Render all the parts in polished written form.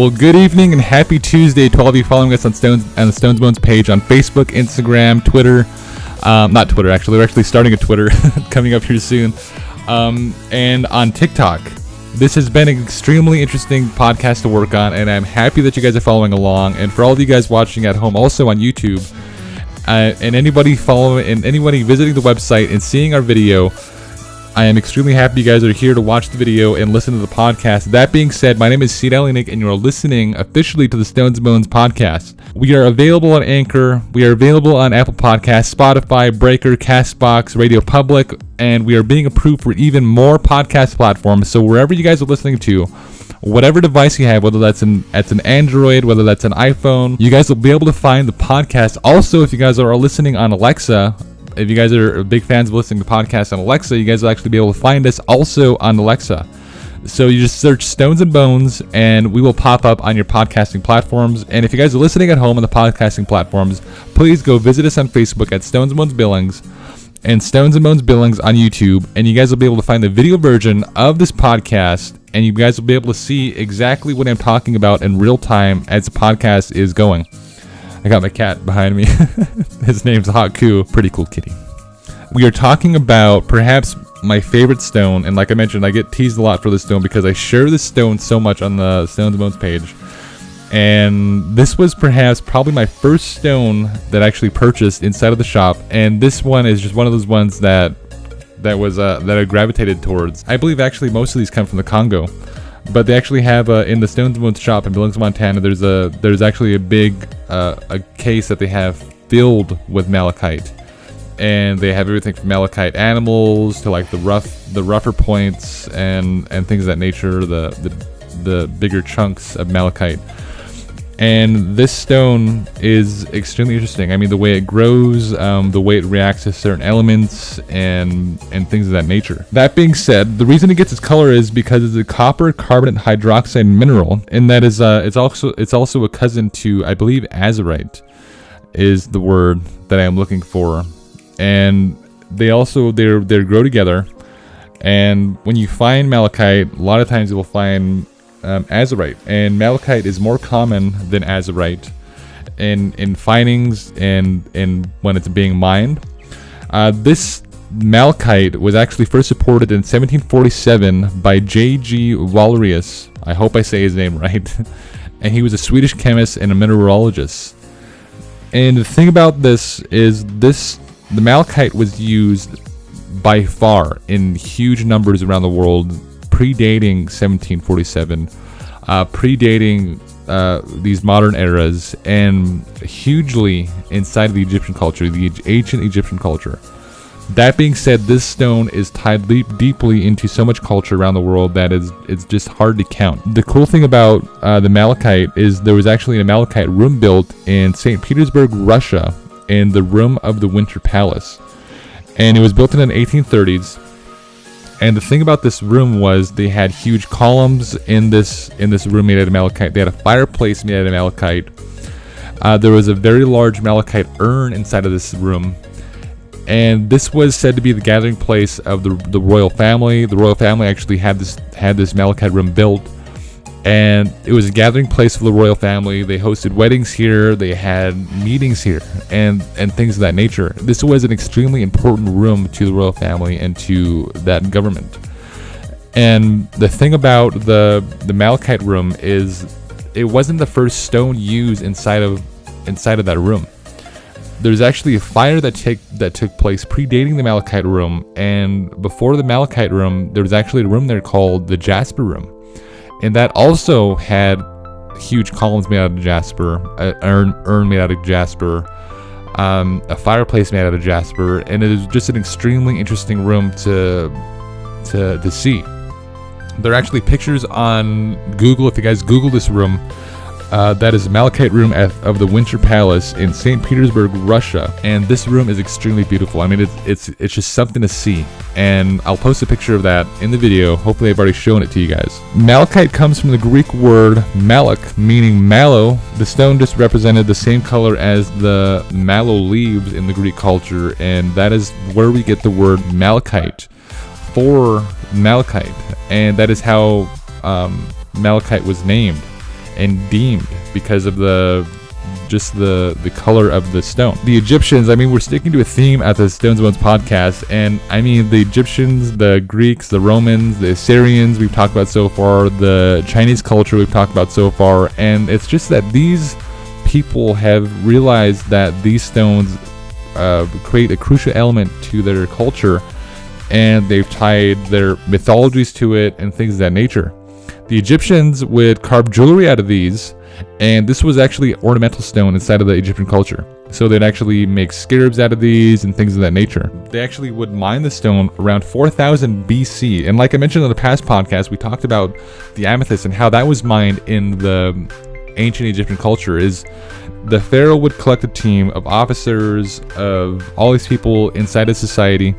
Well, good evening and happy Tuesday to all of you following us on the Stones Bones page on Facebook, Instagram, Twitter. Not Twitter, actually. We're actually starting a Twitter coming up here soon. And on TikTok. This has been an extremely interesting podcast to work on, and I'm happy that you guys are following along. And for all of you guys watching at home, also on YouTube, and anybody visiting the website and seeing our video, I am extremely happy you guys are here to watch the video and listen to the podcast. That being said, my name is Seed Nick, and you are listening officially to the Stones Bones podcast. We are available on Anchor. We are available on Apple Podcasts, Spotify, Breaker, Castbox, Radio Public, and we are being approved for even more podcast platforms. So wherever you guys are listening to, whatever device you have, whether that's an Android, whether that's an iPhone, you guys will be able to find the podcast. Also, if you guys are listening on Alexa, if you guys are big fans of listening to podcasts on Alexa, you guys will actually be able to find us also on Alexa. So you just search Stones and Bones, and we will pop up on your podcasting platforms. And if you guys are listening at home on the podcasting platforms, please go visit us on Facebook at Stones and Bones Billings and Stones and Bones Billings on YouTube. And you guys will be able to find the video version of this podcast, and you guys will be able to see exactly what I'm talking about in real time as the podcast is going. I got my cat behind me. His name's Haku. Pretty cool kitty. We are talking about perhaps my favorite stone. And like I mentioned, I get teased a lot for this stone because I share this stone so much on the Stones and Bones page. And this was probably my first stone that I actually purchased inside of the shop. And this one is just one of those ones that I gravitated towards. I believe actually most of these come from the Congo. But they actually have in the Stones and Bones shop in Billings, Montana. There's actually a big a case that they have filled with malachite, and they have everything from malachite animals to like the rougher points and things of that nature. The bigger chunks of malachite. And this stone is extremely interesting. I mean, the way it grows, the way it reacts to certain elements, and things of that nature. That being said, the reason it gets its color is because it's a copper carbonate hydroxide mineral, and that is it's also a cousin to, I believe, azurite is the word that I am looking for. And they grow together. And when you find malachite, a lot of times you will find azurite, and malachite is more common than azurite in findings and when it's being mined. This malachite was actually first reported in 1747 by J.G. Wallerius. I hope I say his name right. And he was a Swedish chemist and a mineralogist. And the thing about this is the malachite was used by far in huge numbers around the world, predating 1747, predating these modern eras, and hugely inside of the Egyptian culture, the ancient Egyptian culture. That being said, this stone is tied deeply into so much culture around the world that it's just hard to count. The cool thing about the malachite is there was actually a malachite room built in St. Petersburg, Russia, in the Room of the Winter Palace. And it was built in the 1830s. And the thing about this room was they had huge columns in this room made out of malachite. They had a fireplace made out of malachite. There was a very large malachite urn inside of this room. And this was said to be the gathering place of the royal family. The royal family actually had this malachite room built. And it was a gathering place for the royal family. They hosted weddings here. They had meetings here and things of that nature. This was an extremely important room to the royal family and to that government. And the thing about the malachite room is it wasn't the first stone used inside of that room. There's actually a fire that took place predating the malachite room. And before the malachite room, there was actually a room there called the jasper room. And that also had huge columns made out of jasper, an urn made out of jasper, a fireplace made out of jasper, and it is just an extremely interesting room to see. There are actually pictures on Google. If you guys Google this room, that is Malachite Room of the Winter Palace in St. Petersburg, Russia. And this room is extremely beautiful. I mean, it's just something to see. And I'll post a picture of that in the video. Hopefully I've already shown it to you guys. Malachite comes from the Greek word malach, meaning mallow. The stone just represented the same color as the mallow leaves in the Greek culture. And that is where we get the word malachite for malachite. And that is how malachite was named. and deemed because of the color of the stone. The Egyptians, I mean, we're sticking to a theme at the Stones and Bones podcast, and I mean the Egyptians, the Greeks, the Romans, the Assyrians we've talked about so far, the Chinese culture we've talked about so far, and it's just that these people have realized that these stones create a crucial element to their culture, and they've tied their mythologies to it and things of that nature. The Egyptians would carve jewelry out of these, and this was actually ornamental stone inside of the Egyptian culture. So they'd actually make scarabs out of these and things of that nature. They actually would mine the stone around 4000 BC. And like I mentioned in the past podcast, we talked about the amethyst and how that was mined in the ancient Egyptian culture. Is the pharaoh would collect a team of officers, of all these people inside of society,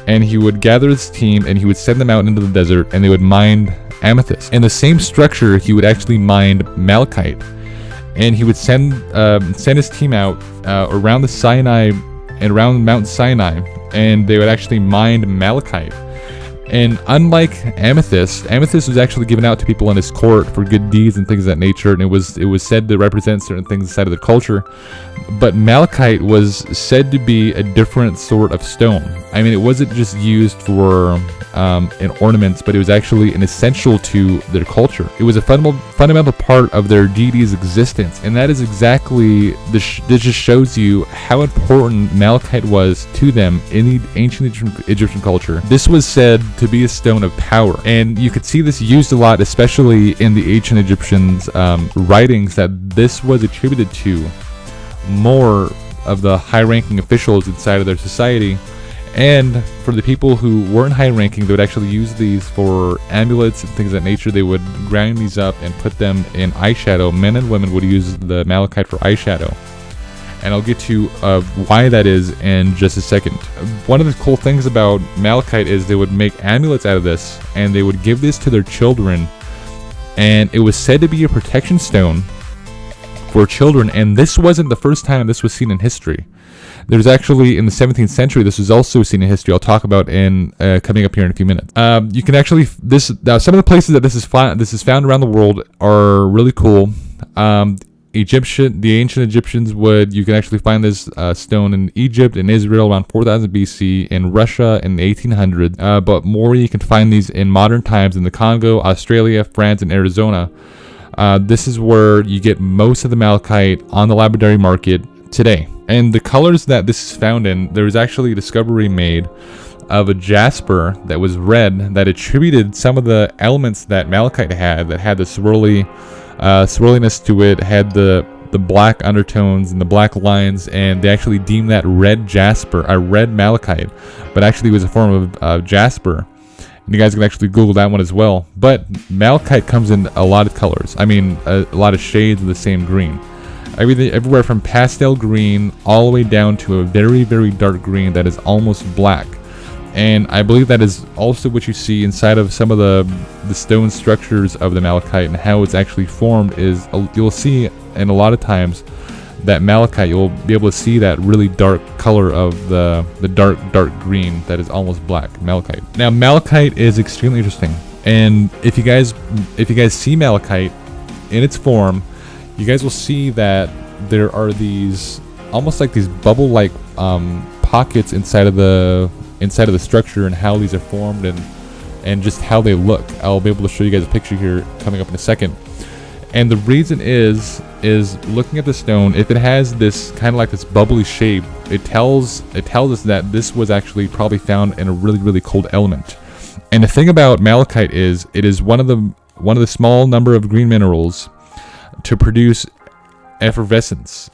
and he would gather this team and he would send them out into the desert, and they would mine amethyst. In the same structure, he would actually mine malachite, and he would send his team out around the Sinai and around Mount Sinai, and they would actually mine malachite. And unlike amethyst was actually given out to people in his court for good deeds and things of that nature, and it was said to represent certain things inside of the culture. But malachite was said to be a different sort of stone. I mean, it wasn't just used for in ornaments, but it was actually an essential to their culture. It was a fundamental part of their deity's existence, and that is exactly this just shows you how important malachite was to them in the ancient Egyptian culture. This was said to be a stone of power, and you could see this used a lot, especially in the ancient Egyptians' writings, that this was attributed to more of the high-ranking officials inside of their society. And for the people who weren't high-ranking, they would actually use these for amulets and things of that nature. They would grind these up and put them in eyeshadow. Men and women would use the malachite for eyeshadow. And I'll get to why that is in just a second. One of the cool things about malachite is they would make amulets out of this, and they would give this to their children. And it was said to be a protection stone for children, and this wasn't the first time this was seen in history. There's actually, in the 17th century, this was also seen in history. I'll talk about in coming up here in a few minutes. You can actually, some of the places that this is found around the world are really cool. The ancient Egyptians you can actually find this stone in Egypt and Israel around 4000 BC, in Russia in the 1800s, but more you can find these in modern times in the Congo, Australia, France, and Arizona. This is where you get most of the malachite on the Labrador market today. And the colors that this is found in, there was actually a discovery made of a jasper that was red that attributed some of the elements that malachite had, that had the swirliness to it, had the black undertones and the black lines, and they actually deemed that red jasper, a red malachite, but actually it was a form of jasper. And you guys can actually Google that one as well. But malachite comes in a lot of colors. I mean, a lot of shades of the same green. Everywhere from pastel green all the way down to a very, very dark green that is almost black. And I believe that is also what you see inside of some of the stone structures of the malachite, and how it's actually formed is you'll see, and a lot of times that malachite, you'll be able to see that really dark color of the dark green that is almost black, malachite. Now malachite is extremely interesting, and if you guys see malachite in its form, you guys will see that there are these almost like these bubble-like pockets inside of the structure, and how these are formed, and just how they look. I'll be able to show you guys a picture here coming up in a second. And the reason is looking at the stone, if it has this kind of like this bubbly shape, it tells us that this was actually probably found in a really, really cold element. And the thing about malachite is it is one of the small number of green minerals to produce effervescence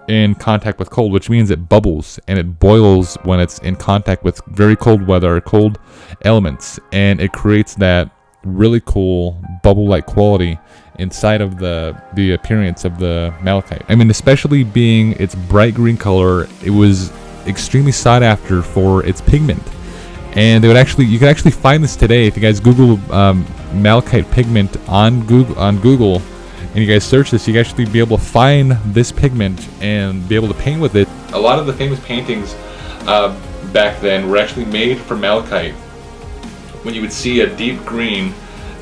in contact with cold, which means it bubbles and it boils when it's in contact with very cold weather or cold elements, and it creates that really cool bubble-like quality inside of the appearance of the malachite. I mean, especially being its bright green color, it was extremely sought after for its pigment. And you can actually find this today if you guys Google malachite pigment on Google, and you guys search this, you can actually be able to find this pigment and be able to paint with it. A lot of the famous paintings back then were actually made from malachite. When you would see a deep green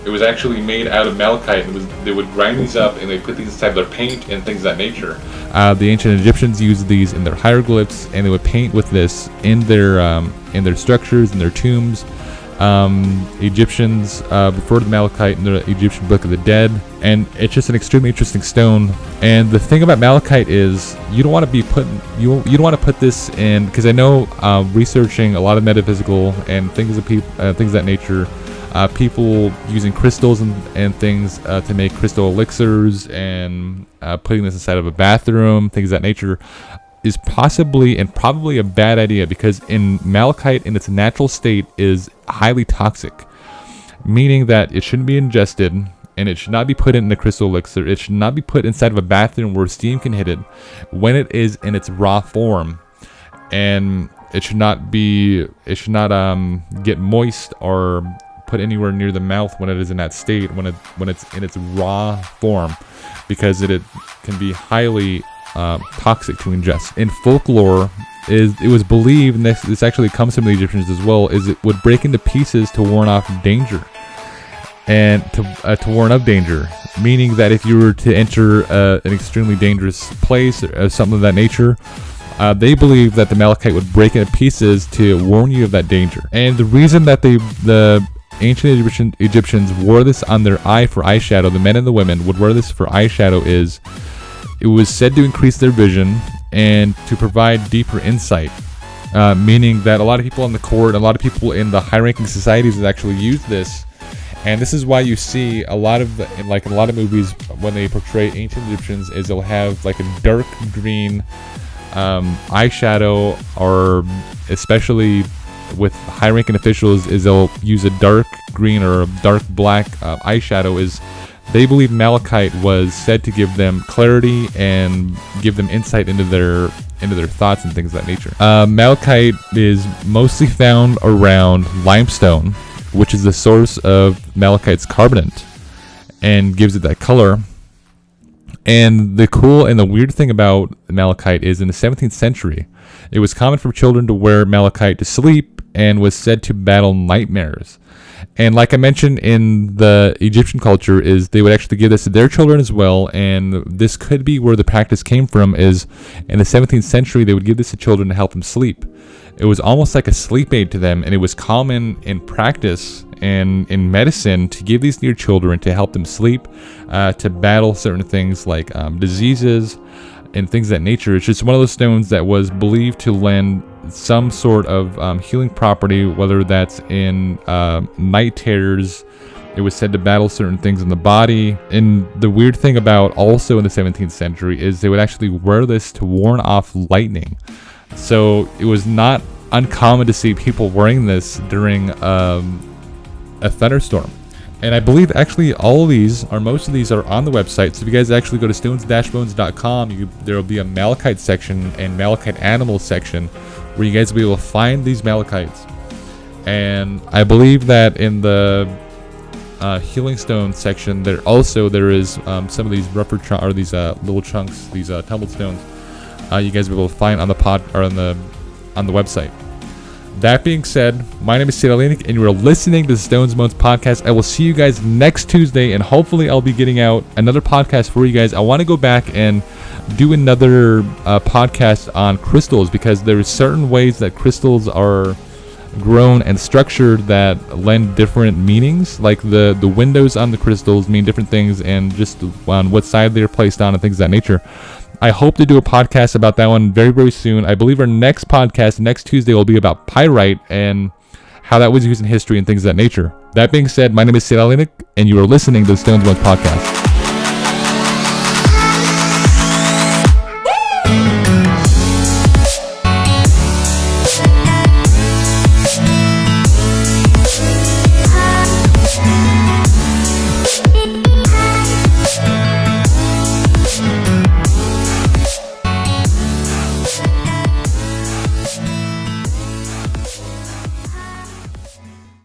It was actually made out of malachite. They would grind these up and they put these inside their paint and things of that nature. The ancient Egyptians used these in their hieroglyphs, and they would paint with this in their structures, in their tombs. Egyptians refer to the malachite in the Egyptian Book of the Dead, and it's just an extremely interesting stone. And the thing about malachite is you don't want to put this in, because I know researching a lot of metaphysical and things of that nature, people using crystals and things to make crystal elixirs and putting this inside of a bathroom, things of that nature, is possibly and probably a bad idea, because in malachite in its natural state is highly toxic, meaning that it shouldn't be ingested, and it should not be put in a crystal elixir. It should not be put inside of a bathroom where steam can hit it when it is in its raw form, and it should not get moist or put anywhere near the mouth when it is in that state, when it's in its raw form, because it can be highly toxic to ingest. In folklore, it was believed, and this actually comes from the Egyptians as well, is it would break into pieces to warn off danger, and to warn of danger, meaning that if you were to enter an extremely dangerous place or something of that nature, they believe that the malachite would break into pieces to warn you of that danger. And the reason that the ancient Egyptians wore this on their eye for eyeshadow, the men and the women would wear this for eyeshadow, is it was said to increase their vision and to provide deeper insight, meaning that a lot of people on the court, a lot of people in the high-ranking societies would actually use this. And this is why you see in a lot of movies, when they portray ancient Egyptians, is they'll have like a dark green eyeshadow, or especially with high-ranking officials, is they'll use a dark green or a dark black eyeshadow. Is they believe malachite was said to give them clarity and give them insight into their thoughts and things of that nature. Malachite is mostly found around limestone, which is the source of malachite's carbonate and gives it that color. And the cool and the weird thing about malachite is, in the 17th century, it was common for children to wear malachite to sleep and was said to battle nightmares. And like I mentioned, in the Egyptian culture, is they would actually give this to their children as well. And this could be where the practice came from, is in the 17th century, they would give this to children to help them sleep. It was almost like a sleep aid to them, and it was common in practice and in medicine to give these to your children to help them sleep, to battle certain things like diseases and things of that nature. It's just one of those stones that was believed to lend some sort of healing property, whether that's in night terrors. It was said to battle certain things in the body. And the weird thing about also in the 17th century is they would actually wear this to warn off lightning. So it was not uncommon to see people wearing this during a thunderstorm. And I believe actually most of these are on the website. So if you guys actually go to stones-bones.com, there will be a malachite section and malachite animals section where you guys will be able to find these malachites. And I believe that in the healing stone section, there is some of these rougher these little chunks, these tumbled stones. You guys will be able to find on the on the website. That being said, my name is Sid Alinik, and you are listening to the Stones Bones podcast. I will see you guys next Tuesday, and hopefully I'll be getting out another podcast for you guys. I want to go back and do another podcast on crystals, because there are certain ways that crystals are grown and structured that lend different meanings. Like the windows on the crystals mean different things, and just on what side they're placed on and things of that nature. I hope to do a podcast about that one very, very soon. I believe our next podcast, next Tuesday, will be about pyrite and how that was used in history and things of that nature. That being said, my name is Sid Alinik, and you are listening to the Stones Bones podcast.